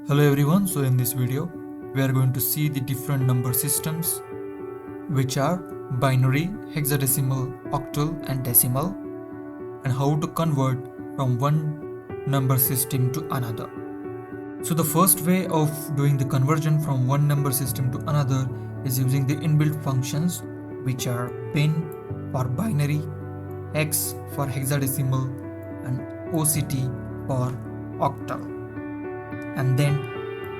Hello everyone, so in this video we are going to see the different number systems which are binary, hexadecimal, octal and decimal, and how to convert from one number system to another. So the first way of doing the conversion from one number system to another is using the inbuilt functions which are bin for binary, hex for hexadecimal and OCT for octal, and then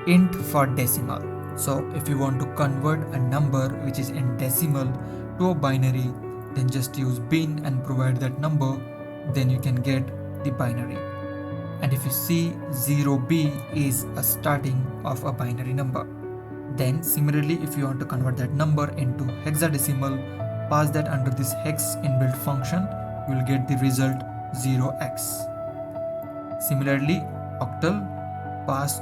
int for decimal. So if you want to convert a number which is in decimal to a binary, then just use bin and provide that number, then you can get the binary. And if you see 0b is a starting of a binary number. Then similarly, if you want to convert that number into hexadecimal, pass that under this hex inbuilt function, you will get the result 0x. Similarly, octal, pass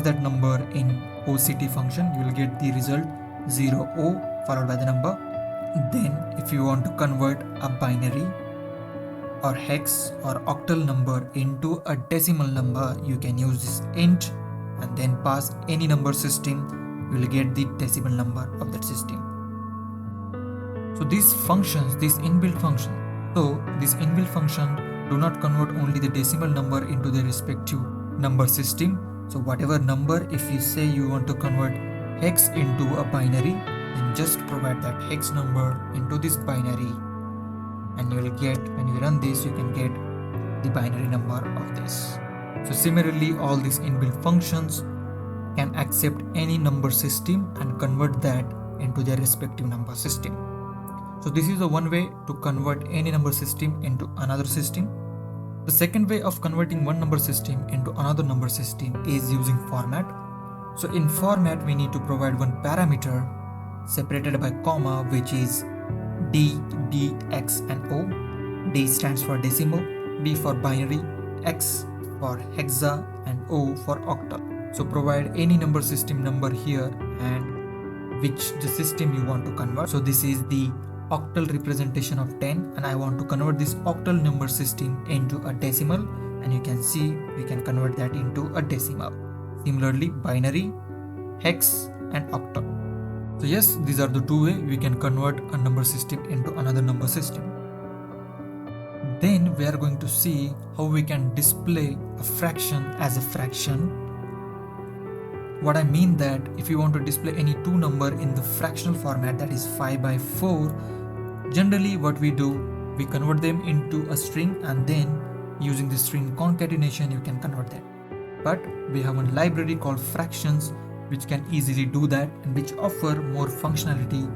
that number in OCT function, you will get the result 0O followed by the number. Then if you want to convert a binary or hex or octal number into a decimal number, you can use this int and then pass any number system, you will get the decimal number of that system. So these functions, this inbuilt function do not convert only the decimal number into their respective number system. So whatever number, if you say you want to convert hex into a binary, then just provide that hex number into this binary, and you will get, when you run this, you can get the binary number of this. So similarly, all these inbuilt functions can accept any number system and convert that into their respective number system. So this is the one way to convert any number system into another system. The second way of converting one number system into another number system is using format. So in format, we need to provide one parameter separated by comma, which is D, X and O. D stands for decimal, B for binary, X for hexa and O for octal. So provide any number system number here and which the system you want to convert. So this is the octal representation of 10, and I want to convert this octal number system into a decimal, and you can see we can convert that into a decimal. Similarly, binary, hex and octal. So yes, these are the two ways we can convert a number system into another number system. Then we are going to see how we can display a fraction as a fraction. What I mean that if you want to display any two number in the fractional format, that is 5 by 4, generally what we do, we convert them into a string, and then using the string concatenation you can convert them. But we have a library called fractions which can easily do that and which offer more functionality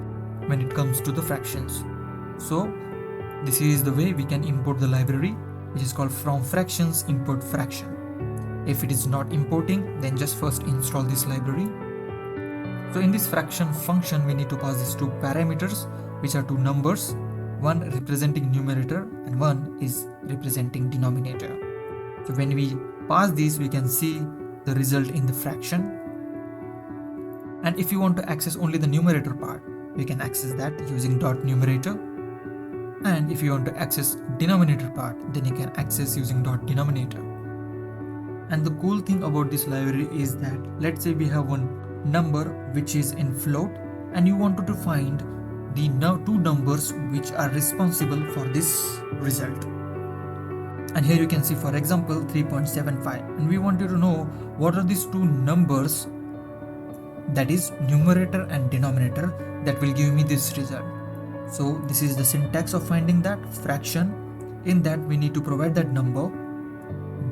when it comes to the fractions. So this is the way we can import the library, which is called from fractions import fraction. If it is not importing, then just first install this library. So in this fraction function, we need to pass these two parameters, which are two numbers, one representing numerator and one is representing denominator. So when we pass these, we can see the result in the fraction. And if you want to access only the numerator part, we can access that using dot numerator. And if you want to access denominator part, then you can access using dot denominator. And the cool thing about this library is that, let's say we have one number which is in float, and you wanted to find the two numbers which are responsible for this result. And here you can see, for example, 3.75, and we wanted to know what are these two numbers, that is numerator and denominator, that will give me this result. So this is the syntax of finding that fraction. In that, we need to provide that number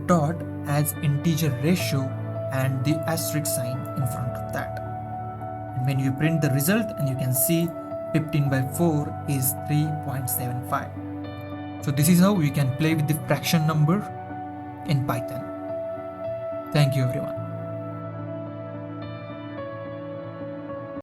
dot as integer ratio and the asterisk sign in front of that. And when you print the result, and you can see 15 by 4 is 3.75. So this is how you can play with the fraction number in Python. Thank you everyone.